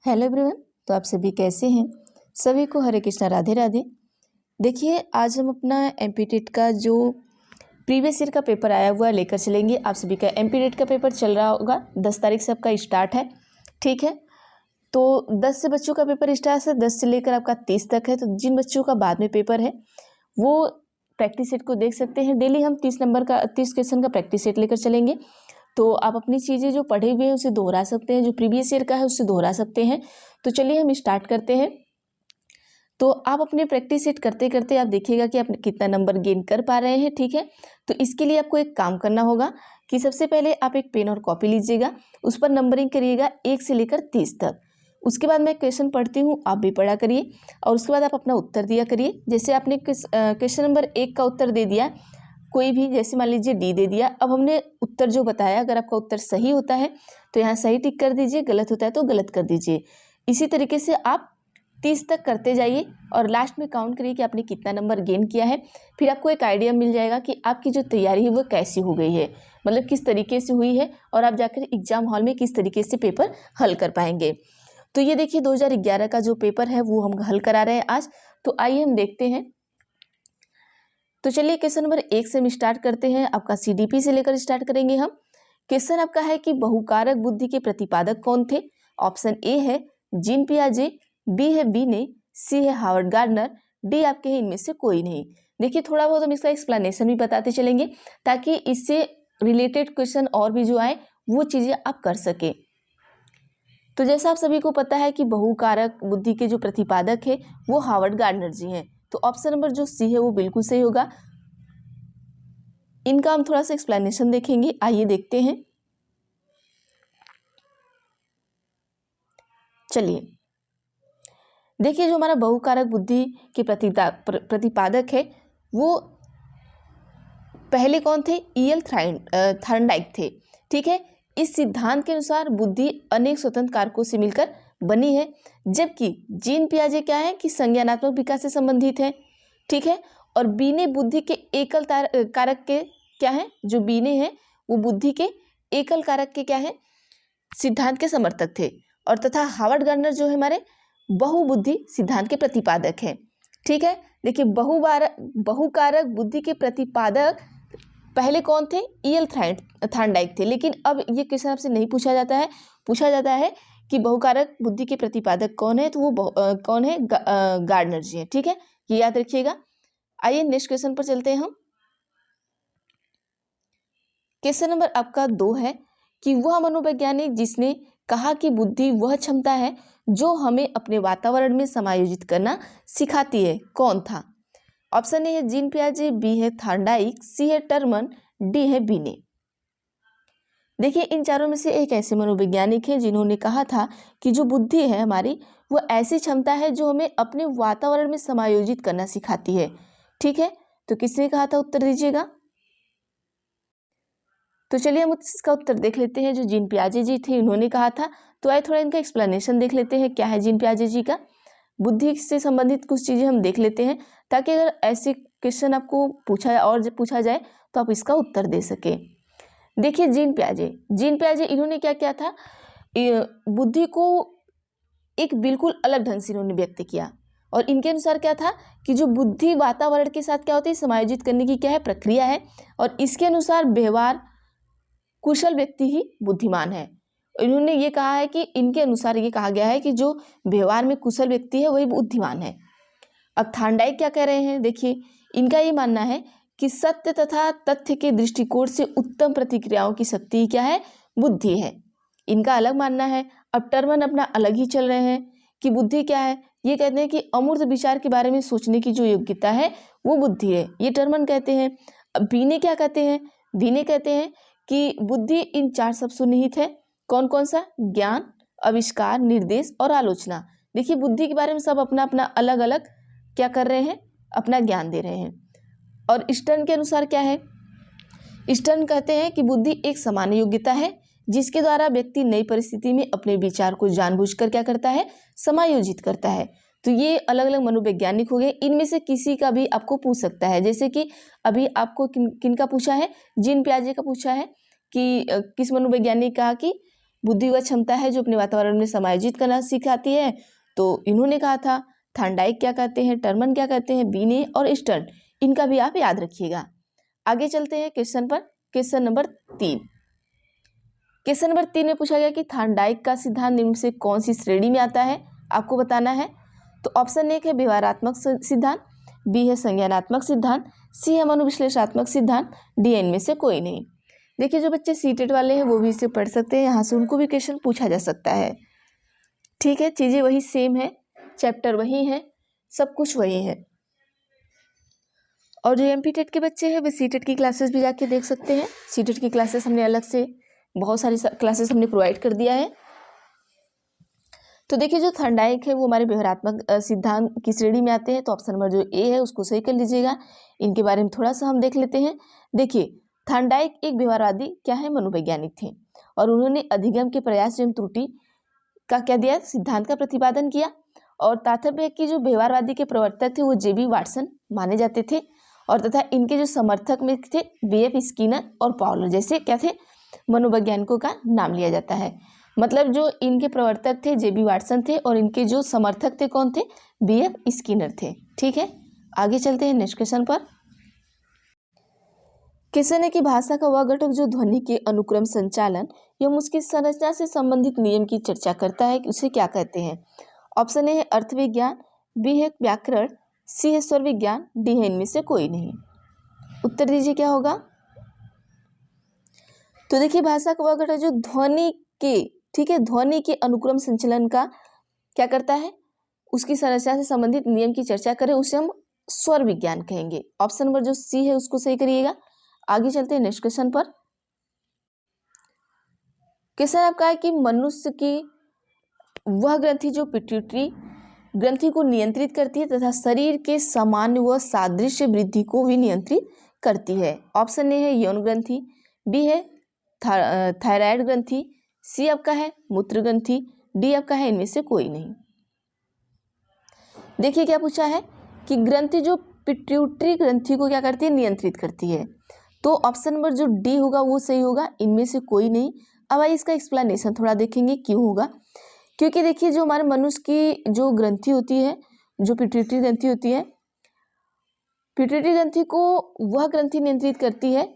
Hello everyone. तो आप सभी कैसे हैं? सभी को हरे कृष्णा, राधे राधे। देखिए, आज हम अपना एमपीटेट का जो प्रीवियस ईयर का पेपर आया हुआ लेकर चलेंगे। आप सभी का एमपीटेट का पेपर चल रहा होगा, 10 तारीख से आपका स्टार्ट है। ठीक है, तो 10 से बच्चों का पेपर स्टार्ट है, 10 से लेकर आपका 30 तक है। तो जिन बच्चों का बाद में पेपर है वो प्रैक्टिस सेट को देख सकते हैं। डेली हम 30 क्वेश्चन का प्रैक्टिस सेट लेकर चलेंगे। तो आप अपनी चीज़ें जो पढ़े हुए हैं उसे दोहरा सकते हैं, जो प्रीवियस ईयर का है उससे दोहरा सकते हैं। तो चलिए हम स्टार्ट करते हैं। तो आप अपने प्रैक्टिस सेट करते करते आप देखिएगा कि आप कितना नंबर गेन कर पा रहे हैं। ठीक है, तो इसके लिए आपको एक काम करना होगा कि सबसे पहले आप एक पेन और कॉपी लीजिएगा, उस पर नंबरिंग करिएगा 1 से लेकर 30 तक। उसके बाद मैं क्वेश्चन पढ़ती हूँ, आप भी पढ़ा करिए और उसके बाद आप अपना उत्तर दिया करिए। जैसे आपने क्वेश्चन नंबर 1 का उत्तर दे दिया, कोई भी, जैसे मान लीजिए डी दे दिया। अब हमने उत्तर जो बताया, अगर आपका उत्तर सही होता है तो यहाँ सही टिक कर दीजिए, गलत होता है तो गलत कर दीजिए। इसी तरीके से आप 30 तक करते जाइए और लास्ट में काउंट करिए कि आपने कितना नंबर गेन किया है। फिर आपको एक आइडिया मिल जाएगा कि आपकी जो तैयारी है वो कैसी हो गई है, मतलब किस तरीके से हुई है और आप जाकर एग्जाम हॉल में किस तरीके से पेपर हल कर पाएंगे। तो ये देखिए 2011 का जो पेपर है वो हम हल करा रहे हैं आज। तो आइए हम देखते हैं। तो चलिए क्वेश्चन नंबर 1 से हम स्टार्ट करते हैं। आपका सीडीपी से लेकर स्टार्ट करेंगे हम। क्वेश्चन आपका है कि बहुकारक बुद्धि के प्रतिपादक कौन थे? ऑप्शन ए है जीन पियाजे, बी है बीने, सी है हार्वर्ड गार्डनर, डी आपके हैं इनमें से कोई नहीं। देखिए थोड़ा बहुत हम इसका एक्सप्लेनेशन भी बताते चलेंगे ताकि इससे रिलेटेड क्वेश्चन और भी जो आए वो चीज़ें आप कर सके। तो जैसा आप सभी को पता है कि बहुकारक बुद्धि के जो प्रतिपादक है वो हार्वर्ड गार्डनर जी हैं। तो ऑप्शन नंबर जो सी है वो बिल्कुल सही होगा। इनका हम थोड़ा सा एक्सप्लेनेशन देखेंगे, आइए देखते हैं। चलिए देखिए, जो हमारा बहुकारक बुद्धि के प्रतिपादक है वो पहले कौन थे? ईएल थॉर्नडाइक थे। ठीक है, इस सिद्धांत के अनुसार बुद्धि अनेक स्वतंत्र कारकों से मिलकर बनी है, जबकि जीन पियाजे क्या है कि संज्ञानात्मक विकास से संबंधित है। ठीक है, और बीने बुद्धि के एकल कारक के क्या है? जो बीने हैं वो बुद्धि के एकल कारक के क्या है? सिद्धांत के समर्थक थे। और तथा हार्वर्ड गार्डनर जो है हमारे बहुबुद्धि सिद्धांत के प्रतिपादक हैं। ठीक है, देखिए बहुकारक बुद्धि के प्रतिपादक पहले कौन थे? ईएल थॉर्नडाइक थे। लेकिन अब ये क्वेश्चन आपसे नहीं पूछा जाता है, पूछा जाता है कि बहुकारक बुद्धि के प्रतिपादक कौन है, तो वो कौन है? गार्डनर जी हैं। ठीक है, ये याद रखिएगा। आइए नेक्स्ट क्वेश्चन पर चलते हैं हम। क्वेश्चन नंबर आपका 2 है कि वह मनोवैज्ञानिक जिसने कहा कि बुद्धि वह क्षमता है जो हमें अपने वातावरण में समायोजित करना सिखाती है, कौन था? ऑप्शन ए है जीन पियाजे, बी है थॉर्नडाइक, सी है टर्मन, डी है बीने। देखिए इन चारों में से एक ऐसे मनोवैज्ञानिक हैं जिन्होंने कहा था कि जो बुद्धि है हमारी वो ऐसी क्षमता है जो हमें अपने वातावरण में समायोजित करना सिखाती है। ठीक है, तो किसने कहा था? उत्तर दीजिएगा। तो चलिए हम इसका उत्तर देख लेते हैं। जो जीन पियाजे जी थे उन्होंने कहा था। तो आइए थोड़ा इनका एक्सप्लेनेशन देख लेते हैं, क्या है जीन पियाजे जी का। बुद्धि से संबंधित कुछ चीज़ें हम देख लेते हैं ताकि अगर ऐसे क्वेश्चन आपको पूछा जाए तो आप इसका उत्तर दे सके। देखिए जीन पियाजे इन्होंने क्या किया था? बुद्धि को एक बिल्कुल अलग ढंग से इन्होंने व्यक्त किया। और इनके अनुसार क्या था कि जो बुद्धि वातावरण के साथ क्या होती है? समायोजित करने की क्या है? प्रक्रिया है। और इसके अनुसार व्यवहार कुशल व्यक्ति ही बुद्धिमान है। इन्होंने ये कहा है कि इनके अनुसार ये कहा गया है कि जो व्यवहार में कुशल व्यक्ति है वही बुद्धिमान है। अब थॉर्नडाइक क्या कह रहे हैं? देखिए इनका ये मानना है कि सत्य तथा तथ्य के दृष्टिकोण से उत्तम प्रतिक्रियाओं की शक्ति क्या है? बुद्धि है। इनका अलग मानना है। अब टर्मन अपना अलग ही चल रहे हैं कि बुद्धि क्या है? ये कहते हैं कि अमूर्त विचार के बारे में सोचने की जो योग्यता है वो बुद्धि है, ये टर्मन कहते हैं। अब बीने क्या कहते हैं? बीने कहते हैं कि बुद्धि इन 4 सब सुनिहित है। कौन कौन सा? ज्ञान, आविष्कार, निर्देश और आलोचना। देखिए बुद्धि के बारे में सब अपना अपना अलग अलग क्या कर रहे हैं? अपना ज्ञान दे रहे हैं। और स्टर्न के अनुसार क्या है? स्टर्न कहते हैं कि बुद्धि एक सामान्य योग्यता है जिसके द्वारा व्यक्ति नई परिस्थिति में अपने विचार को जानबूझकर क्या करता है? समायोजित करता है। तो ये अलग अलग मनोवैज्ञानिक हो गए। इनमें से किसी का भी आपको पूछ सकता है, जैसे कि अभी आपको किन का पूछा है? जीन पियाजे का पूछा है कि किस मनोवैज्ञानिक कहा कि बुद्धि व क्षमता है जो अपने वातावरण में समायोजित करना सिखाती है। तो इन्होंने कहा था। थार्नडाइक क्या कहते हैं, टर्मन क्या कहते हैं, बीने और स्टर्न, इनका भी आप याद रखिएगा। आगे चलते हैं क्वेश्चन पर। Question number 3। क्वेश्चन नंबर 3 में पूछा गया कि थार्नडाइक का सिद्धांत निम्न से कौन सी श्रेणी में आता है, आपको बताना है। तो ऑप्शन 1 है व्यवहारात्मक सिद्धांत, बी है संज्ञानात्मक सिद्धांत, सी है मनोविश्लेषणात्मक सिद्धांत, डी इनमें से कोई नहीं। देखिए जो बच्चे सीटेट वाले हैं वो भी इसे पढ़ सकते हैं, यहाँ से उनको भी क्वेश्चन पूछा जा सकता है। ठीक है, चीज़ें वही सेम है, चैप्टर वही है, सब कुछ वही है। और जो एमपीटेट के बच्चे हैं वे सीटेट की क्लासेस भी जाके देख सकते हैं। सीटेट की क्लासेस हमने अलग से बहुत सारी क्लासेस हमने प्रोवाइड कर दिया है। तो देखिए जो थार्नडाइक है वो हमारे व्यवहारात्मक सिद्धांत की श्रेणी में आते हैं। तो ऑप्शन नंबर जो ए है उसको सही कर लीजिएगा। इनके बारे में थोड़ा सा हम देख लेते हैं। देखिए थार्नडाइक एक व्यवहारवादी क्या है, मनोवैज्ञानिक थे, और उन्होंने अधिगम के प्रयास एवं त्रुटि का क्या दिया, सिद्धांत का प्रतिपादन किया। और तात्पर्य है कि जो व्यवहारवादी के प्रवर्तक थे वो जेबी वाटसन माने जाते थे, और तथा इनके जो समर्थक में थे बीएफ स्किनर और पाउलर जैसे क्या थे, मनोवैज्ञानिकों का नाम लिया जाता है। मतलब जो इनके प्रवर्तक थे जेबी वाटसन थे और इनके जो समर्थक थे कौन थे, बीएफ स्किनर थे। ठीक है, आगे चलते हैं नेक्स्ट क्वेश्चन पर। क्वेश्चन है कि भाषा का वह घटक जो ध्वनि के अनुक्रम संचालन एवं उसकी संरचना से संबंधित नियम की चर्चा करता है, उसे क्या कहते हैं। ऑप्शन ए है अर्थ विज्ञान, बी है व्याकरण, सी है स्वर विज्ञान, डी है इनमें से कोई नहीं। उत्तर दीजिए क्या होगा। तो देखिए भाषा का वह घटक जो ध्वनि के, ठीक है, ध्वनि के अनुक्रम संचलन का क्या करता है, उसकी संरचना से संबंधित नियम की चर्चा करें, उसे हम स्वर विज्ञान कहेंगे। ऑप्शन नंबर जो सी है उसको सही करिएगा। आगे चलते हैं नेक्स्ट क्वेश्चन पर। क्वेश्चन आपका है कि मनुष्य की वह ग्रंथि जो पिट्यूटरी ग्रंथि को नियंत्रित करती है तथा शरीर के सामान्य व सादृश्य वृद्धि को भी नियंत्रित करती है। ऑप्शन ए है यौन ग्रंथि, बी है थायराइड ग्रंथि, सी आपका है मूत्र ग्रंथि, डी आपका है इनमें से कोई नहीं। देखिए क्या पूछा है कि ग्रंथि जो पिट्यूटरी ग्रंथि को क्या करती है, नियंत्रित करती है। तो ऑप्शन नंबर जो डी होगा वो सही होगा, इनमें से कोई नहीं। अब आइए इसका एक्सप्लेनेशन थोड़ा देखेंगे क्यों होगा। क्योंकि देखिए जो हमारे मनुष्य की जो ग्रंथि होती है, जो पिट्यूटरी ग्रंथि होती है, पिट्यूटरी ग्रंथि को वह ग्रंथि नियंत्रित करती है,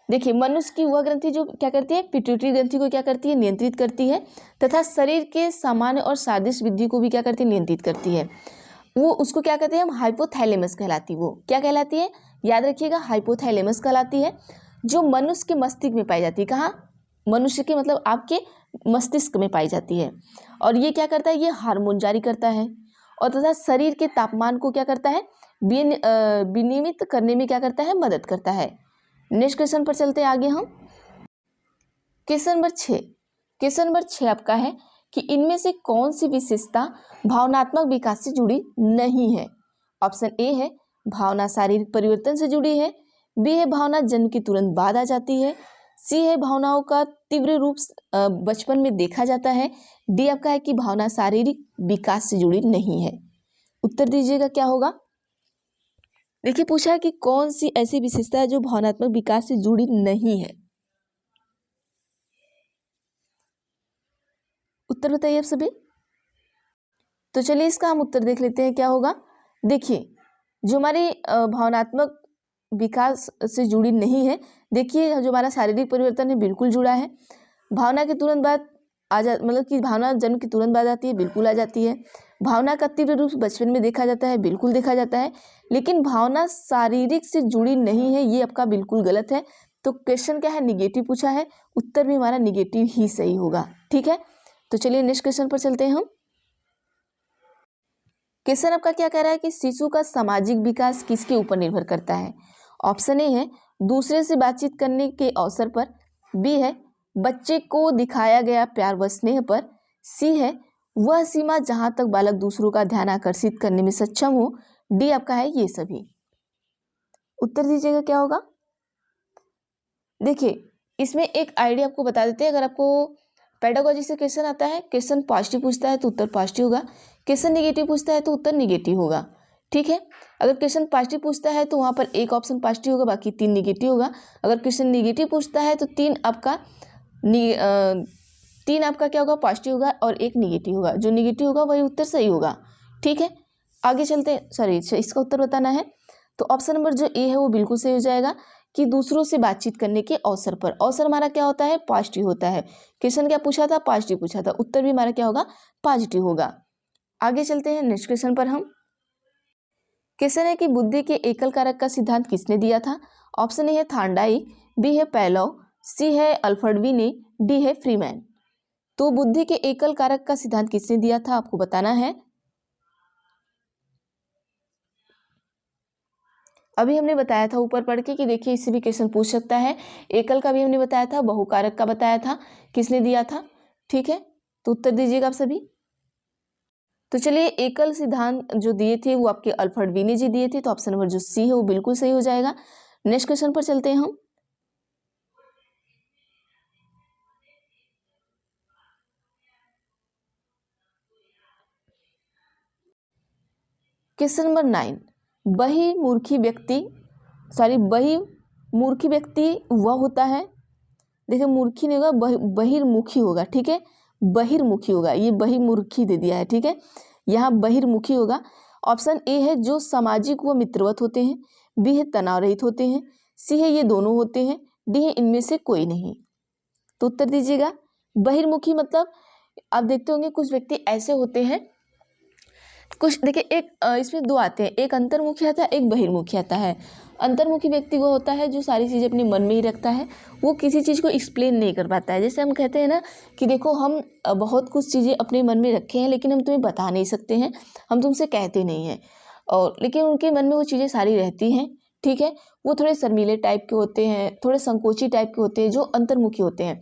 देखिए मनुष्य की वह ग्रंथि जो क्या करती है, पिट्यूटरी ग्रंथि को क्या करती है, नियंत्रित करती है, तथा शरीर के सामान्य और सादृश्य वृद्धि को भी क्या करती है, नियंत्रित करती है। वो उसको क्या कहते हैं हम, हाइपोथैलेमस कहलाती है। वो क्या कहलाती है, याद रखिएगा, हाइपोथैलेमस कहलाती है, जो मनुष्य के मस्तिष्क में पाई जाती है। कहाँ, मनुष्य के मतलब आपके मस्तिष्क में पाई जाती है। और ये क्या करता है, ये हार्मोन जारी करता है और तथा शरीर के तापमान को क्या करता है, विनियमित करने में क्या करता है, मदद करता है। नेक्स्ट क्वेश्चन पर चलते हैं आगे हम। Question number 6। क्वेश्चन नंबर 6 आपका है कि इनमें से कौन सी विशेषता भावनात्मक विकास से जुड़ी नहीं है। ऑप्शन ए है भावना शारीरिक परिवर्तन से जुड़ी है, बी है भावना जन्म के तुरंत बाद आ जाती है, सी है भावनाओं का तीव्र रूप बचपन में देखा जाता है, डी आपका है कि भावना शारीरिक विकास से जुड़ी नहीं है। उत्तर दीजिएगा क्या होगा। देखिए पूछा है कि कौन सी ऐसी विशेषता है जो भावनात्मक विकास से जुड़ी नहीं है। उत्तर बताइए आप सभी। तो चलिए इसका हम उत्तर देख लेते हैं क्या होगा। देखिए जो हमारी भावनात्मक विकास से जुड़ी नहीं है, देखिए जो हमारा शारीरिक परिवर्तन है बिल्कुल जुड़ा है। भावना के तुरंत बाद मतलब कि भावना जन्म के तुरंत बाद आती है, बिल्कुल आ जाती है। भावना का तीव्र रूप बचपन में देखा जाता है, बिल्कुल देखा जाता है। लेकिन भावना शारीरिक से जुड़ी नहीं है, ये आपका बिल्कुल गलत है। तो क्वेश्चन क्या है, निगेटिव पूछा है, उत्तर भी हमारा निगेटिव ही सही होगा। ठीक है, तो चलिए नेक्स्ट क्वेश्चन पर चलते हैं हम। क्वेश्चन आपका क्या कह रहा है कि शिशु का सामाजिक विकास किसके ऊपर निर्भर करता है। ऑप्शन ए है दूसरे से बातचीत करने के अवसर पर, बी है बच्चे को दिखाया गया प्यार व स्नेह पर, सी है वह सीमा जहां तक बालक दूसरों का ध्यान आकर्षित करने में सक्षम हो, डी आपका है ये सभी। उत्तर दीजिएगा क्या होगा। देखिए इसमें एक आइडिया आपको बता देते हैं। अगर आपको पेडागोजी से क्वेश्चन आता है, क्वेश्चन पॉजिटिव पूछता है तो उत्तर पॉजिटिव होगा, क्वेश्चन निगेटिव पूछता है तो उत्तर निगेटिव होगा। ठीक है, अगर क्वेश्चन पॉजिटिव पूछता है तो वहाँ पर एक ऑप्शन पॉजिटिव होगा, बाकी 3 निगेटिव होगा। अगर क्वेश्चन निगेटिव पूछता है तो 3 आपका तीन आपका क्या होगा, पॉजिटिव होगा और एक निगेटिव होगा। जो निगेटिव होगा वही उत्तर सही होगा। ठीक है, आगे चलते हैं। सॉरी, इसका उत्तर बताना है। तो ऑप्शन नंबर जो ए है वो बिल्कुल सही हो जाएगा कि दूसरों से बातचीत करने के अवसर पर। अवसर हमारा क्या होता है, पॉजिटिव होता है। क्वेश्चन क्या पूछा था, पॉजिटिव पूछा था, उत्तर भी हमारा क्या होगा, पॉजिटिव होगा। आगे चलते हैं नेक्स्ट क्वेश्चन पर हम। क्वेश्चन है कि बुद्धि के एकल कारक का सिद्धांत किसने दिया था। ऑप्शन ए है थांडाई, बी है पैलोव, सी है अल्फ्रेड वीने, डी है फ्रीमैन। तो बुद्धि के एकल कारक का सिद्धांत किसने दिया था आपको बताना है। अभी हमने बताया था ऊपर पढ़ के कि देखिए इससे भी क्वेश्चन पूछ सकता है। एकल का भी हमने बताया था, बहुकारक का बताया था, किसने दिया था। ठीक है, तो उत्तर दीजिएगा आप सभी। तो चलिए, एकल सिद्धांत जो दिए थे वो आपके अल्फ्रेड वीने जी दिए थे, तो ऑप्शन नंबर जो सी है वो बिल्कुल सही हो जाएगा। नेक्स्ट क्वेश्चन पर चलते हैं हम। क्वेश्चन नंबर 9, बहिर्मुखी व्यक्ति वह होता है, देखिए मूर्खी नहीं होगा, बहिर्मुखी होगा। ठीक है, बहिर्मुखी होगा, ये बहिर्मुखी दे दिया है। ठीक है, यहाँ बहिर्मुखी होगा। ऑप्शन ए है जो सामाजिक व मित्रवत होते हैं, बी है तनाव रहित होते हैं, सी है ये दोनों होते हैं, डी है इनमें से कोई नहीं। तो उत्तर दीजिएगा। बहिर्मुखी मतलब आप देखते होंगे कुछ व्यक्ति ऐसे होते हैं, कुछ देखिए, एक इसमें दो आते हैं, एक अंतर्मुखी आता है, एक बहिर्मुखी आता है। अंतर्मुखी व्यक्ति वो होता है जो सारी चीज़ें अपने मन में ही रखता है, वो किसी चीज़ को एक्सप्लेन नहीं कर पाता है। जैसे हम कहते हैं ना कि देखो हम बहुत कुछ चीज़ें अपने मन में रखे हैं लेकिन हम तुम्हें बता नहीं सकते हैं, हम तुमसे कहते नहीं हैं, और लेकिन उनके मन में वो चीज़ें सारी रहती हैं। ठीक है, वो थोड़े शर्मीले टाइप के होते हैं, थोड़े संकोची टाइप के होते हैं, जो अंतर्मुखी होते हैं,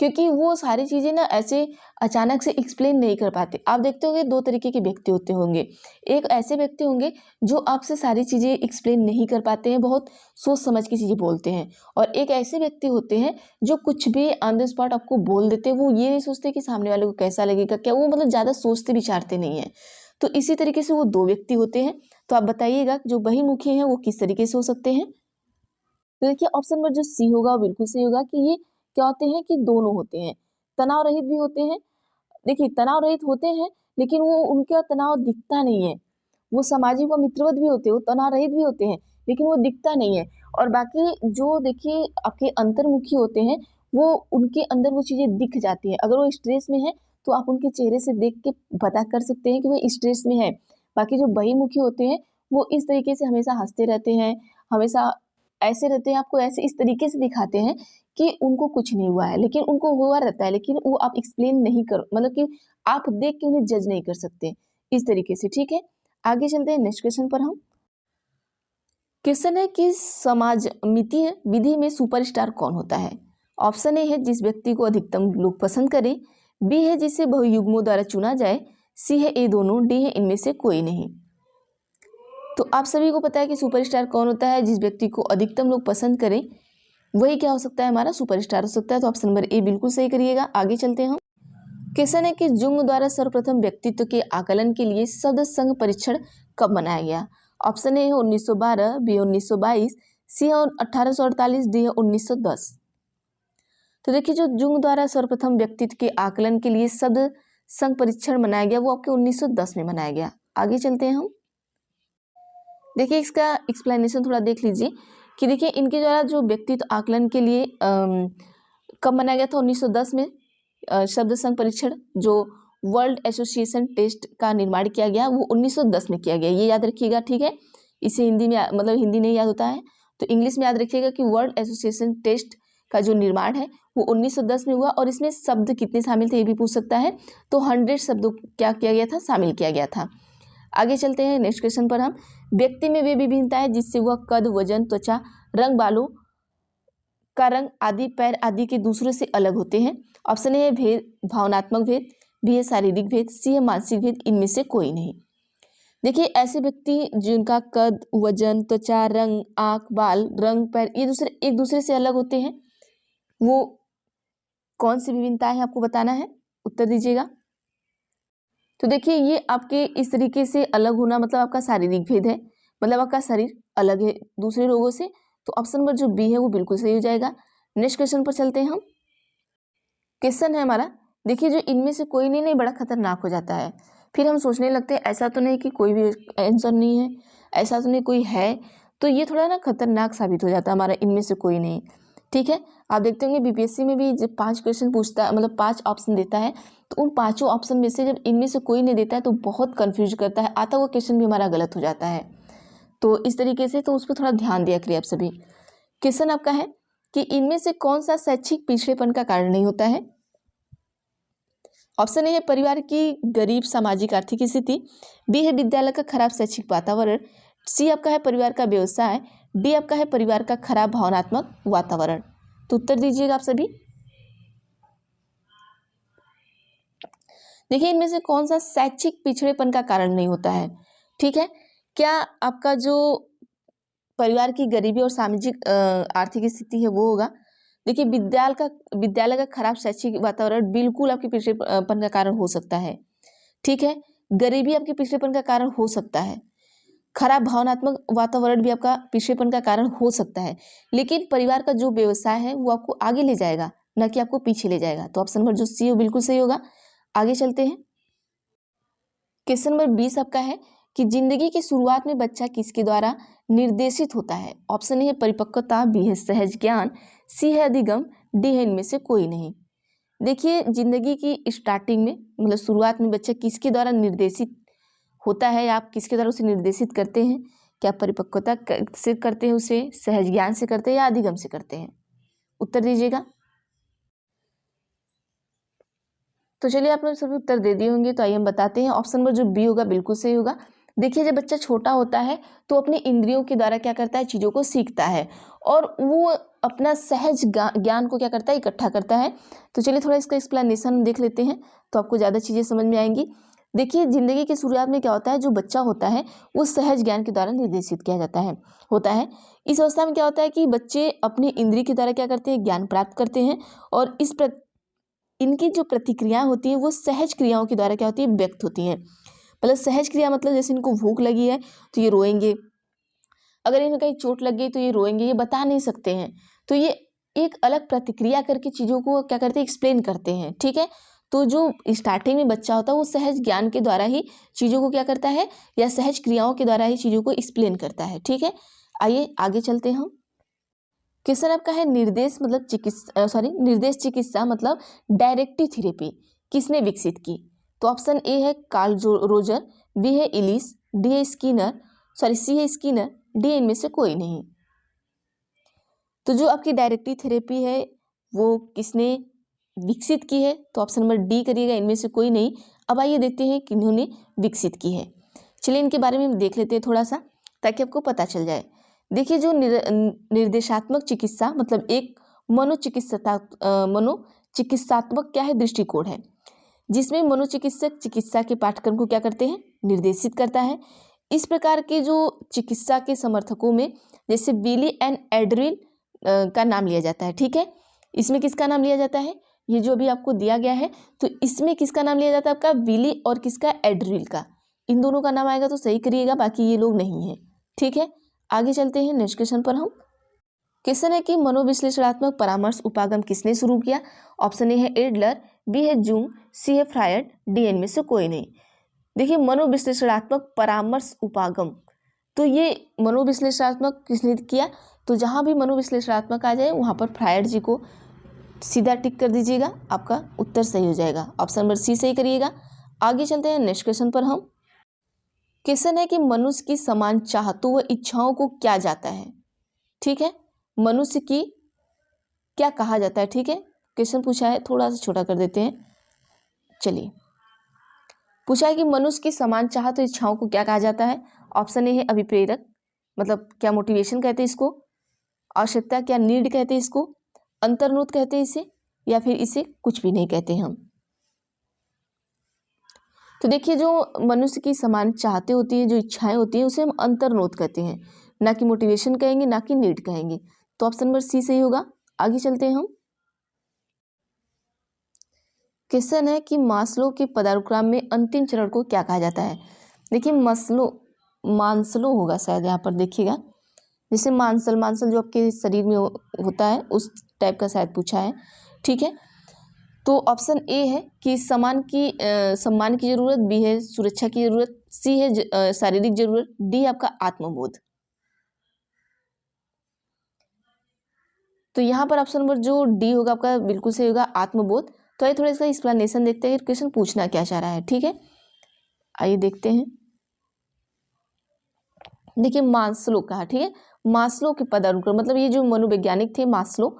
क्योंकि वो सारी चीज़ें ना ऐसे अचानक से एक्सप्लेन नहीं कर पाते। आप देखते होंगे दो तरीके के व्यक्ति होते होंगे। एक ऐसे व्यक्ति होंगे जो आपसे सारी चीज़ें एक्सप्लेन नहीं कर पाते हैं, बहुत सोच समझ के चीज़ें बोलते हैं, और एक ऐसे व्यक्ति होते हैं जो कुछ भी ऑन द स्पॉट आपको बोल देते हैं। वो ये नहीं सोचते कि सामने वाले को कैसा लगेगा, क्या, वो मतलब ज़्यादा सोचते विचारते नहीं हैं। तो इसी तरीके से वो दो व्यक्ति होते हैं। तो आप बताइएगा जो बहिर्मुखी हैं वो किस तरीके से हो सकते हैं। तो देखिए ऑप्शन नंबर जो सी होगा वो बिल्कुल सही होगा कि ये क्या होते हैं कि दोनों होते हैं, तनाव रहित भी होते हैं। देखिए तनाव रहित होते हैं लेकिन वो उनका तनाव दिखता नहीं है। वो सामाजिक व मित्रवत भी होते हैं, वो तनाव रहित भी होते हैं लेकिन वो दिखता नहीं है। और बाकी जो देखिए आपके अंतर्मुखी होते हैं, वो उनके अंदर वो चीज़ें दिख जाती हैं। अगर वो स्ट्रेस में है तो आप उनके चेहरे से देख के पता कर सकते हैं कि वो स्ट्रेस में है। बाकी जो बहिर्मुखी होते हैं वो इस तरीके से हमेशा हंसते रहते हैं, हमेशा ऐसे रहते हैं, आपको ऐसे इस तरीके से दिखाते हैं कि उनको कुछ नहीं हुआ है, लेकिन उनको हुआ रहता है, लेकिन वो आप एक्सप्लेन नहीं कर, मतलब कि आप देख के उन्हें जज नहीं कर सकते इस तरीके से। ठीक है, आगे चलते हैं नेक्स्ट क्वेश्चन पर हम। क्वेश्चन है कि समाजमितीय विधि में सुपरस्टार कौन होता है। ऑप्शन ए है जिस व्यक्ति को अधिकतम लोग पसंद करें, बी है जिसे बहुयुग्मों द्वारा चुना जाए, सी है ए दोनों, डी है इनमें से कोई नहीं। तो आप सभी को पता है कि सुपरस्टार कौन होता है, जिस व्यक्ति को अधिकतम लोग पसंद करें वही क्या हो सकता है, हमारा सुपरस्टार हो सकता है। तो ऑप्शन नंबर ए बिल्कुल सही करिएगा। आगे चलते हैं हम। क्वेश्चन है कि जुंग द्वारा सर्वप्रथम व्यक्तित्व के आकलन के लिए शब्द संघ परीक्षण कब मनाया गया। ऑप्शन ए है 1912, बी 1922, सी है 1848, डी है 1910। तो देखिए जो जुंग द्वारा सर्वप्रथम व्यक्तित्व के आकलन के लिए शब्द संघ परीक्षण मनाया गया वो आपके 1910 में मनाया गया। आगे चलते हैं हम। देखिए इसका एक्सप्लेनेशन थोड़ा देख लीजिए कि देखिए इनके द्वारा जो व्यक्तित्व आकलन के लिए कब मनाया गया था, 1910 में शब्द संघ परीक्षण जो वर्ल्ड एसोसिएशन टेस्ट का निर्माण किया गया वो 1910 में किया गया, ये याद रखिएगा। ठीक है, इसे हिंदी में मतलब हिंदी नहीं याद होता है तो इंग्लिश में याद रखिएगा कि वर्ल्ड एसोसिएशन टेस्ट का जो निर्माण है वो 1910 में हुआ। और इसमें शब्द कितने शामिल थे ये भी पूछ सकता है, तो 100 शब्दों क्या किया गया था, शामिल किया गया था। आगे चलते हैं नेक्स्ट क्वेश्चन पर हम। व्यक्ति में वे विभिन्नताएं जिससे वह कद, वजन, त्वचा, रंग, बालों का रंग आदि, पैर आदि के दूसरों से अलग होते हैं। ऑप्शन ए है भेद, भावनात्मक भेद, बी है शारीरिक भेद, सी है मानसिक भेद, इनमें से कोई नहीं। देखिए ऐसे व्यक्ति जिनका कद, वजन, त्वचा, रंग, आंख, बाल, रंग, पैर ये एक दूसरे से अलग होते हैं, वो कौन सी विभिन्नताएं हैं आपको बताना है, उत्तर दीजिएगा। तो देखिए ये आपके इस तरीके से अलग होना मतलब आपका शारीरिक भेद है, मतलब आपका शरीर अलग है दूसरे लोगों से। तो ऑप्शन नंबर जो बी है वो बिल्कुल सही हो जाएगा। नेक्स्ट क्वेश्चन पर चलते हैं हम। क्वेश्चन है हमारा, देखिए जो इनमें से कोई नहीं बड़ा खतरनाक हो जाता है। फिर हम सोचने लगते हैं ऐसा तो नहीं कि कोई भी आंसर नहीं है, ऐसा तो नहीं कोई है, तो ये थोड़ा ना खतरनाक साबित हो जाता है हमारा इनमें से कोई नहीं। ठीक है, आप देखते होंगे बीपीएससी में भी जब 5 क्वेश्चन पूछता है, मतलब 5 ऑप्शन देता है, तो उन 5 ऑप्शन में से जब इनमें से कोई नहीं देता है तो बहुत कंफ्यूज करता है, आता हुआ क्वेश्चन भी हमारा गलत हो जाता है। तो इस तरीके से तो उस पर थोड़ा ध्यान दिया करिए आप सभी। क्वेश्चन आपका है कि इनमें से कौन सा शैक्षिक पिछड़ेपन का कारण नहीं होता है। ऑप्शन ए है परिवार की गरीब सामाजिक आर्थिक स्थिति, बी है विद्यालय का खराब शैक्षिक वातावरण, सी आपका है परिवार का व्यवसाय, डी आपका है परिवार का खराब भावनात्मक वातावरण। तो उत्तर दीजिएगा आप सभी। देखिए इनमें से कौन सा शैक्षिक पिछड़ेपन का कारण नहीं होता है। ठीक है, क्या आपका जो परिवार की गरीबी और सामाजिक आर्थिक स्थिति है वो होगा। देखिए विद्यालय का खराब शैक्षिक वातावरण बिल्कुल आपके पिछड़ेपन का कारण हो सकता है। ठीक है, गरीबी आपके पिछड़ेपन का कारण हो सकता है, खराब भावनात्मक वातावरण भी आपका पिछड़ेपन का कारण हो सकता है, लेकिन परिवार का जो व्यवसाय है वो आपको आगे ले जाएगा, न कि आपको पीछे ले जाएगा। तो ऑप्शन नंबर जो सी हो बिल्कुल सही होगा। आगे चलते हैं। क्वेश्चन नंबर 20 आपका है कि जिंदगी की शुरुआत में बच्चा किसके द्वारा निर्देशित होता है। ऑप्शन ए है परिपक्वता, बी है सहज ज्ञान, सी है अधिगम, डी है इनमें से कोई नहीं। देखिए जिंदगी की स्टार्टिंग में, मतलब शुरुआत में बच्चा किसके द्वारा निर्देशित होता है, आप किसके द्वारा उसे निर्देशित करते हैं। क्या परिपक्वता से करते हैं, उसे सहज ज्ञान से करते हैं या अधिगम से करते हैं। उत्तर दीजिएगा। तो चलिए आप लोग सभी उत्तर दे दिए होंगे, तो आइए हम बताते हैं। ऑप्शन नंबर जो बी होगा बिल्कुल सही होगा। देखिए जब बच्चा छोटा होता है तो अपनी इंद्रियों के द्वारा क्या करता है, चीज़ों को सीखता है और वो अपना सहज ज्ञान को क्या करता है, इकट्ठा करता है। तो चलिए थोड़ा इसका एक्सप्लेनेशन देख लेते हैं तो आपको ज़्यादा चीज़ें समझ में आएंगी। देखिए ज़िंदगी की शुरुआत में क्या होता है, जो बच्चा होता है वो सहज ज्ञान के द्वारा निर्देशित किया जाता है होता है। इस अवस्था में क्या होता है कि बच्चे अपनी इंद्रिय के द्वारा क्या करते हैं, ज्ञान प्राप्त करते हैं और इनकी जो प्रतिक्रियाएं होती हैं वो सहज क्रियाओं के द्वारा क्या होती है, व्यक्त होती हैं। मतलब सहज क्रिया मतलब जैसे इनको भूख लगी है तो ये रोएंगे, अगर इन्हें कहीं चोट लग गई तो ये रोएंगे, ये बता नहीं सकते हैं, तो ये एक अलग प्रतिक्रिया करके चीज़ों को क्या करते हैं, एक्सप्लेन करते हैं। ठीक है, तो जो स्टार्टिंग में बच्चा होता है वो सहज ज्ञान के द्वारा ही चीज़ों को क्या करता है, या सहज क्रियाओं के द्वारा ही चीज़ों को एक्सप्लेन करता है। ठीक है, आइए आगे चलते हैं हम। क्वेश्चन आपका है निर्देश चिकित्सा मतलब डायरेक्टिव थेरेपी किसने विकसित की। तो ऑप्शन ए है कार्ल रोजर, बी है इलिस, डी है सी है स्किनर, डी इनमें से कोई नहीं। तो जो आपकी डायरेक्टिव थेरेपी है वो किसने विकसित की है, तो ऑप्शन नंबर डी करिएगा, इनमें से कोई नहीं। अब आइए देखते हैं किन्होंने विकसित की है। चलिए इनके बारे में हम देख लेते हैं थोड़ा सा, ताकि आपको पता चल जाए। देखिए जो निर्देशात्मक चिकित्सा मतलब एक मनोचिकित्सात्मक क्या है, दृष्टिकोण है, जिसमें मनोचिकित्सक चिकित्सा के पाठ्यक्रम को क्या करते हैं, निर्देशित करता है। इस प्रकार के जो चिकित्सा के समर्थकों में जैसे विली एंड एडरिल का नाम लिया जाता है। ठीक है, इसमें किसका नाम लिया जाता है, ये जो अभी आपको दिया गया है, तो इसमें किसका नाम लिया जाता है, आपका विली और किसका, एडरिल का। इन दोनों का नाम आएगा तो सही करिएगा, बाकी ये लोग नहीं है। ठीक है, आगे चलते हैं नेक्स्ट क्वेश्चन पर हम। क्वेश्चन है कि मनोविश्लेषणात्मक परामर्श उपागम किसने शुरू किया। ऑप्शन ए है एडलर, बी है जूंग, सी है फ्रायड, डी इनमें से कोई नहीं। देखिए मनोविश्लेषणात्मक परामर्श उपागम, तो ये मनोविश्लेषणात्मक किसने किया, तो जहाँ भी मनोविश्लेषणात्मक आ जाए वहाँ पर फ्रायड जी को सीधा टिक कर दीजिएगा, आपका उत्तर सही हो जाएगा। ऑप्शन नंबर सी सही करिएगा। आगे चलते हैं नेक्स्ट क्वेश्चन पर हम। क्वेश्चन है कि मनुष्य की समान चाहतों व इच्छाओं को क्या जाता है। ठीक है, मनुष्य की क्या कहा जाता है। ठीक है, क्वेश्चन पूछा है, थोड़ा सा छोटा कर देते हैं। चलिए, पूछा है कि मनुष्य की समान चाहत और इच्छाओं को क्या कहा जाता है। ऑप्शन ए है अभिप्रेरक, मतलब क्या मोटिवेशन कहते हैं इसको, आवश्यकता क्या नीड कहते हैं इसको, अंतर्मुख कहते हैं इसे, या फिर इसे कुछ भी नहीं कहते हम। तो देखिए जो मनुष्य की समान चाहते होती है, जो इच्छाएं होती हैं, उसे हम अंतर्मुख कहते हैं, ना कि मोटिवेशन कहेंगे, ना कि नीड कहेंगे। तो ऑप्शन नंबर सी सही होगा। आगे चलते हैं हम। क्वेश्चन है कि मास्लो के पदानुक्रम में अंतिम चरण को क्या कहा जाता है। देखिए मास्लो होगा शायद, यहाँ पर देखिएगा, जैसे मांसल जो आपके शरीर में होता है उस टाइप का शायद पूछा है। ठीक है, तो ऑप्शन ए है कि सम्मान की जरूरत, बी है सुरक्षा की जरूरत, सी है शारीरिक जरूरत, डी आपका आत्मबोध। तो यहाँ पर ऑप्शन नंबर जो डी होगा आपका बिल्कुल सही होगा, आत्मबोध। तो आइए थोड़ा इसका एक्सप्लेनेशन देखते हैं, क्वेश्चन पूछना क्या चाह रहा है। ठीक है, आइए देखते हैं। देखिए मास्लो कहा, ठीक है, मास्लो के पदानुक्रम, मतलब ये जो मनोवैज्ञानिक थे मास्लो,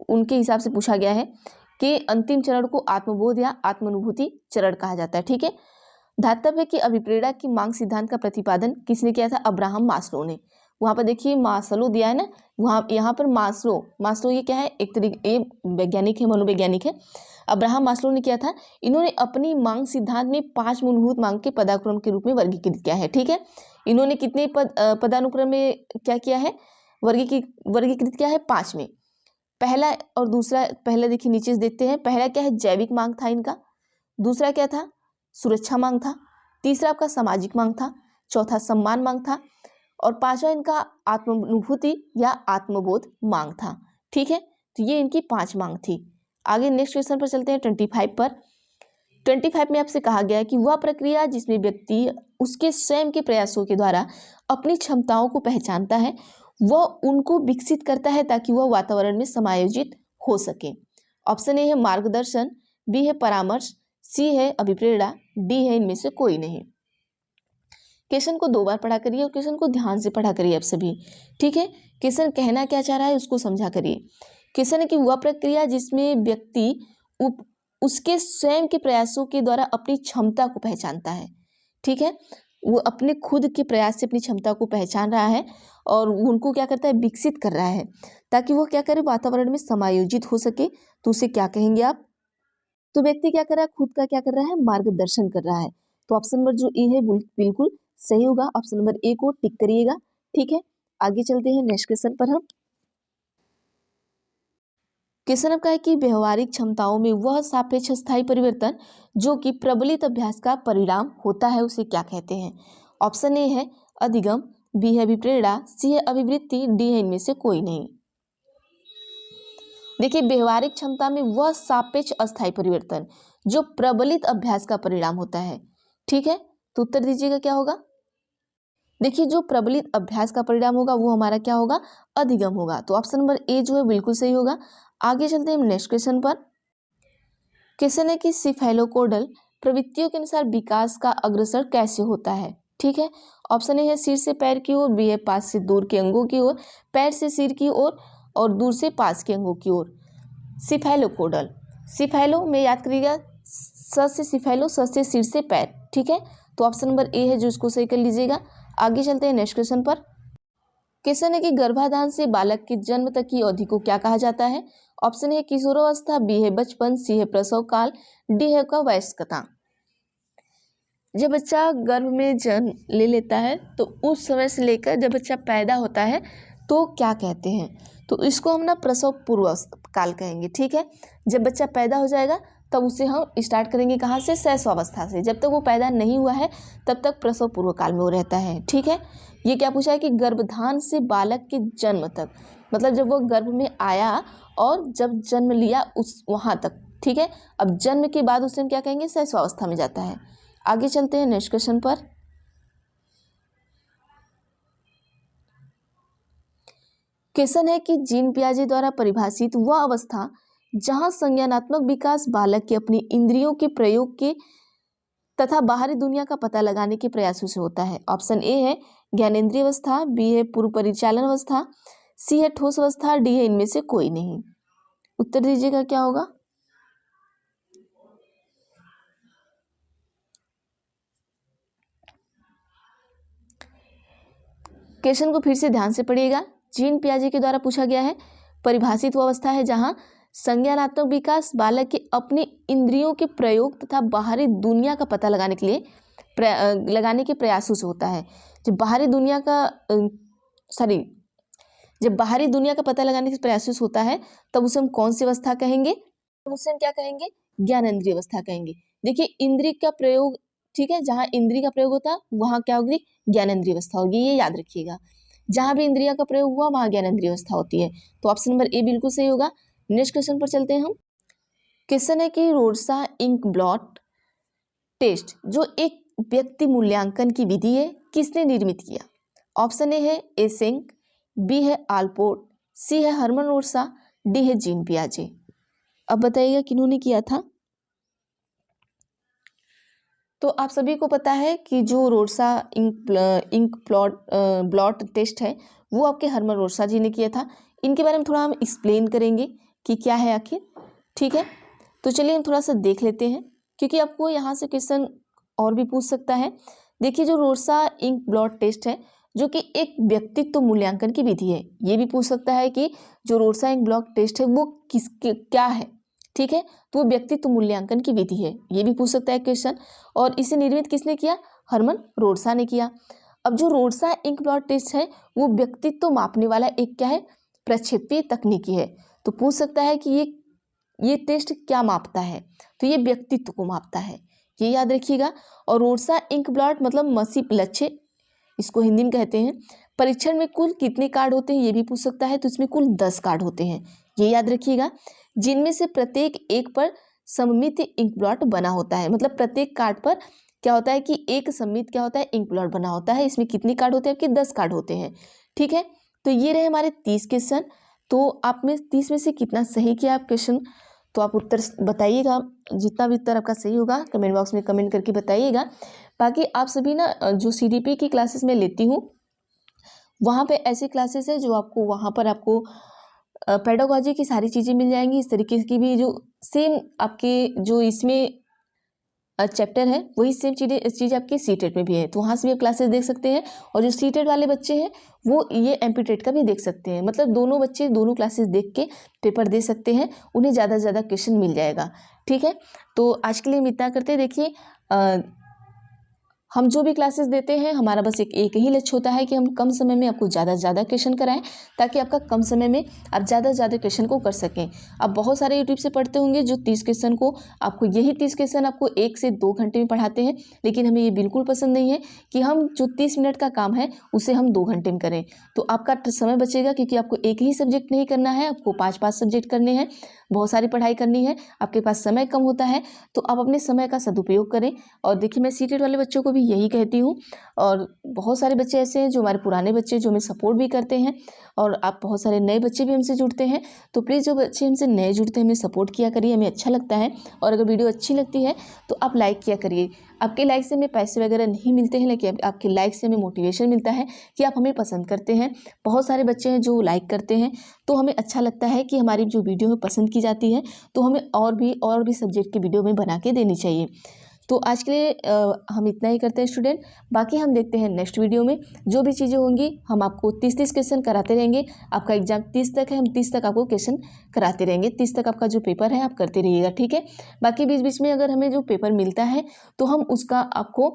उनके हिसाब से पूछा गया है कि अंतिम चरण को आत्मबोध या आत्मानुभूति चरण कहा जाता है। ठीक है, धातव्य की अभिप्रेरणा की मांग सिद्धांत का प्रतिपादन किसने किया था? अब्राहम मास्लो ने। वहां पर देखिए मास्लो दिया है ना, वहां यहाँ पर मास्लो ये क्या है? एक तरीके ये वैज्ञानिक है, मनोवैज्ञानिक है। अब्राहम मास्लो ने किया था, इन्होंने अपनी मांग सिद्धांत में 5 मूलभूत मांग के पदानुक्रम के रूप में वर्गीकृत किया है। ठीक है, इन्होंने कितने पदानुक्रम में क्या किया है? वर्गीकृत किया है 5 में। पहला और दूसरा, पहले देखिए नीचे से देखते हैं। पहला क्या है? जैविक मांग था इनका। दूसरा क्या था? सुरक्षा मांग था। तीसरा आपका सामाजिक मांग था। चौथा सम्मान मांग था। और पांचवा इनका आत्मानुभूति या आत्मबोध मांग था। ठीक है, तो ये इनकी 5 मांग थी। आगे नेक्स्ट क्वेश्चन पर चलते हैं 25 पर। 25 में आपसे कहा गया है कि वह प्रक्रिया जिसमें व्यक्ति उसके स्वयं के प्रयासों के द्वारा अपनी क्षमताओं को पहचानता है, वह उनको विकसित करता है ताकि वह वातावरण में समायोजित हो सके। ऑप्शन ए है मार्गदर्शन, बी है परामर्श, सी है अभिप्रेरणा, डी है इनमें से कोई नहीं। क्वेश्चन को 2 बार पढ़ा करिए और क्वेश्चन को ध्यान से पढ़ा करिए आप सभी। ठीक है, क्वेश्चन कहना क्या चाह रहा है उसको समझा करिए। क्वेश्चन है कि वह प्रक्रिया जिसमें व्यक्ति उसके स्वयं के प्रयासों के द्वारा अपनी क्षमता को पहचानता है। ठीक है, वो अपने खुद के प्रयास से अपनी क्षमता को पहचान रहा है और उनको क्या करता है? विकसित कर रहा है ताकि वो क्या करे? वातावरण में समायोजित हो सके। तो उसे क्या कहेंगे आप? तो व्यक्ति क्या कर रहा है? खुद का क्या कर रहा है? मार्गदर्शन कर रहा है। तो ऑप्शन नंबर जो ए है बिल्कुल सही होगा। ऑप्शन नंबर ए को टिक करिएगा। ठीक है, आगे चलते हैं नेक्स्ट क्वेश्चन पर। हम क्वेश्चन आपका है कि व्यवहारिक क्षमताओं में वह सापेक्ष स्थायी परिवर्तन जो कि प्रबलित अभ्यास का परिणाम होता है उसे क्या कहते हैं? ऑप्शन ए है अधिगम, बी है अभिप्रेरणा, सी है अभिवृत्ति, डी है इनमें से कोई नहीं। देखिए व्यवहारिक क्षमता में वह सापेक्ष अस्थायी परिवर्तन जो प्रबलित अभ्यास का परिणाम होता है। ठीक है, तो उत्तर दीजिएगा क्या होगा? देखिए जो प्रबलित अभ्यास का परिणाम होगा वो हमारा क्या होगा? अधिगम होगा। तो ऑप्शन नंबर ए जो है बिल्कुल सही होगा। आगे चलते हैं नेक्स्ट क्वेश्चन पर। क्वेश्चन है कि सिफेलोकोडल प्रवृत्तियों के अनुसार विकास का अग्रसर कैसे होता है? ठीक है, ऑप्शन ए है सिर से पैर की ओर, बी है पास से दूर के अंगों की ओर, पैर से सिर की ओर और दूर से पास के अंगों की ओर। सिफेलोकोडल, सिफेलो में याद करिएगा, स से सिफेलो, स से सिर से पैर। ठीक है, तो ऑप्शन नंबर ए है जो इसको सही कर लीजिएगा। आगे चलते हैं नेक्स्ट क्वेश्चन पर। क्वेश्चन है कि गर्भाधान से बालक के जन्म तक की अवधि को क्या कहा जाता है? ऑप्शन है किशोरावस्था, बी है बचपन, सी है प्रसव काल, डी है का वयस्कता। जब बच्चा गर्भ में जन्म ले लेता है तो उस समय से लेकर जब बच्चा पैदा होता है तो क्या कहते हैं? तो इसको हम ना प्रसव पूर्व काल कहेंगे। ठीक है, जब बच्चा पैदा हो जाएगा तब उसे हम स्टार्ट करेंगे कहाँ से? शैशवावस्था से। जब तक वो पैदा नहीं हुआ है तब तक प्रसव पूर्व काल में वो रहता है। ठीक है, ये क्या पूछा है कि गर्भधान से बालक के जन्म तक, मतलब जब वो गर्भ में आया और जब जन्म लिया उस वहाँ तक। ठीक है, अब जन्म के बाद उसे हम क्या कहेंगे? शैशवावस्था में जाता है। आगे चलते हैं नेक्स्ट क्वेश्चन पर। क्वेश्चन है कि जीन पियाजे द्वारा परिभाषित वह अवस्था जहां संज्ञानात्मक विकास बालक के अपनी इंद्रियों के प्रयोग के तथा बाहरी दुनिया का पता लगाने के प्रयासों से होता है। ऑप्शन ए है ज्ञानेंद्रिय अवस्था, बी है पूर्व परिचालन अवस्था, सी है ठोस अवस्था, डी है इनमें से कोई नहीं। उत्तर दीजिएगा क्या होगा? क्वेश्चन को फिर से ध्यान से पढ़िएगा। जीन पियाजे के द्वारा पूछा गया है, परिभाषित वो अवस्था है जहां संज्ञानात्मक विकास बालक के अपने इंद्रियों के प्रयोग तथा बाहरी दुनिया का पता लगाने के लिए लगाने के प्रयासों से होता है। जब बाहरी दुनिया का जब बाहरी दुनिया का पता लगाने के प्रयासों से होता है तब उसे हम कौन सी अवस्था कहेंगे? तो उसे हम क्या कहेंगे? ज्ञानेंद्रिय अवस्था कहेंगे। देखिए इंद्रिय का प्रयोग, ठीक है, जहां इंद्रिय का प्रयोग होता है वहां क्या होगी? ज्ञानेंद्रिय अवस्था होगी। ये याद रखिएगा, जहां भी इंद्रिय का प्रयोग हुआ वहां ज्ञानेंद्रिय अवस्था होती है। तो ऑप्शन नंबर ए बिल्कुल सही होगा। नेक्स्ट क्वेश्चन पर चलते हैं हम। क्वेश्चन है कि रोडसा इंक ब्लॉट टेस्ट जो एक व्यक्ति मूल्यांकन की विधि है किसने निर्मित किया। ऑप्शन ए है एसेंक, बी है आलपोर्ट, सी है हर्मन रोडसा, डी है जीन पियाजे। अब बताइएगा किन्होंने किया था। तो आप सभी को पता है कि जो रोडसा इंक ब्लॉट टेस्ट है वो आपके हर्मन रोडसा जी ने किया था। इनके बारे में थोड़ा हम एक्सप्लेन करेंगे कि क्या है आखिर, ठीक है। तो चलिए हम थोड़ा सा देख लेते हैं, क्योंकि आपको यहाँ से क्वेश्चन और भी पूछ सकता है। देखिए, जो रोडसा इंक ब्लॉट टेस्ट है जो कि एक व्यक्तित्व मूल्यांकन की विधि है, ये भी पूछ सकता है कि जो रोडसा इंक ब्लॉट टेस्ट है वो क्या है, ठीक है। तो वो व्यक्तित्व मूल्यांकन की विधि है, ये भी पूछ सकता है क्वेश्चन। और इसे निर्मित किसने किया, हर्मन रोडसा ने किया। अब जो रोडसा इंक ब्लॉट टेस्ट है वो व्यक्तित्व मापने वाला एक क्या है, प्रक्षेपीय तकनीकी है। तो पूछ सकता है कि ये टेस्ट क्या मापता है, तो ये व्यक्तित्व को मापता है, ये याद रखिएगा। और रोडसा इंक ब्लॉट मतलब मसीह लक्ष्य, इसको हिंदी में कहते हैं। परीक्षण में कुल कितने कार्ड होते हैं ये भी पूछ सकता है, तो इसमें कुल 10 कार्ड होते हैं, ये याद रखिएगा, जिनमें से प्रत्येक एक पर सममित इंक ब्लॉट बना होता है। मतलब प्रत्येक कार्ड पर क्या होता है कि एक सममित क्या होता है, इंक ब्लॉट बना होता है। इसमें कितने कार्ड होते हैं, कि 10 कार्ड होते हैं, ठीक है। तो ये रहे हमारे 30 क्वेश्चन। तो आप में 30 में से कितना सही किया आप क्वेश्चन, तो आप उत्तर बताइएगा। जितना भी उत्तर आपका सही होगा कमेंट बॉक्स में कमेंट करके बताइएगा। बाकी आप सभी ना जो CDP की क्लासेस में लेती हूँ, वहाँ पे ऐसी क्लासेस है जो आपको वहाँ पर आपको पेडागोजी की सारी चीज़ें मिल जाएंगी। इस तरीके की भी जो सेम आपके जो इसमें चैप्टर है वही सेम चीज़ आपके सीटेट में भी है, तो वहाँ से भी आप क्लासेस देख सकते हैं। और जो सीटेट वाले बच्चे हैं वो ये एमपीटेट का भी देख सकते हैं। मतलब दोनों बच्चे दोनों क्लासेस देख के पेपर दे सकते हैं, उन्हें ज़्यादा से ज़्यादा क्वेश्चन मिल जाएगा, ठीक है। तो आज के लिए हम इतना करते हैं। देखिए, हम जो भी क्लासेस देते हैं हमारा बस एक ही लक्ष्य होता है कि हम कम समय में आपको ज़्यादा से ज़्यादा क्वेश्चन कराएं, ताकि आपका कम समय में आप ज़्यादा से ज़्यादा क्वेश्चन को कर सकें। आप बहुत सारे यूट्यूब से पढ़ते होंगे जो 30 क्वेश्चन को आपको 30 क्वेश्चन आपको 1 से 2 घंटे में पढ़ाते हैं, लेकिन हमें ये बिल्कुल पसंद नहीं है कि हम जो 30 मिनट का काम है उसे हम 2 घंटे में करें। तो आपका समय बचेगा, क्योंकि आपको एक ही सब्जेक्ट नहीं करना है, आपको 5-5 सब्जेक्ट करने हैं, बहुत सारी पढ़ाई करनी है, आपके पास समय कम होता है। तो आप अपने समय का सदुपयोग करें। और देखिए, मैं सीटेट वाले बच्चों को भी यही कहती हूँ, और बहुत सारे बच्चे ऐसे हैं जो हमारे पुराने बच्चे जो हमें सपोर्ट भी करते हैं, और आप बहुत सारे नए बच्चे भी हमसे जुड़ते हैं। तो प्लीज़ जो बच्चे हमसे नए जुड़ते हैं हमें सपोर्ट किया करिए, हमें अच्छा लगता है। और अगर वीडियो अच्छी लगती है तो आप लाइक किया करिए। आपके लाइक से हमें पैसे वगैरह नहीं मिलते हैं, लेकिन आपके लाइक से हमें मोटिवेशन मिलता है कि आप हमें पसंद करते हैं। बहुत सारे बच्चे हैं जो लाइक करते हैं, तो हमें अच्छा लगता है कि हमारी जो वीडियो है पसंद की जाती है, तो हमें और भी सब्जेक्ट की वीडियो में बना के देनी चाहिए। तो आज के लिए हम इतना ही करते हैं स्टूडेंट। बाकी हम देखते हैं नेक्स्ट वीडियो में जो भी चीज़ें होंगी, हम आपको 30 क्वेश्चन कराते रहेंगे। आपका एग्जाम 30 तक है, हम 30 तक आपको क्वेश्चन कराते रहेंगे। 30 तक आपका जो पेपर है आप करते रहिएगा, ठीक है। बाकी बीच बीच में अगर हमें जो पेपर मिलता है तो हम उसका आपको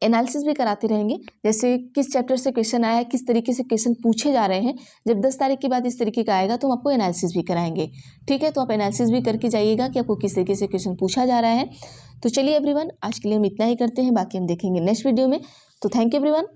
एनालिसिस भी कराते रहेंगे। जैसे किस चैप्टर से क्वेश्चन आया है, किस तरीके से क्वेश्चन पूछे जा रहे हैं। जब 10 तारीख के बाद इस तरीके का आएगा तो हम आपको एनालिसिस भी कराएंगे, ठीक है। तो आप एनालिसिस भी करके जाइएगा कि आपको किस तरीके से क्वेश्चन पूछा जा रहा है। तो चलिए एवरीवन, आज के लिए हम इतना ही करते हैं, बाकी हम देखेंगे नेक्स्ट वीडियो में। तो थैंक यू एवरीवन।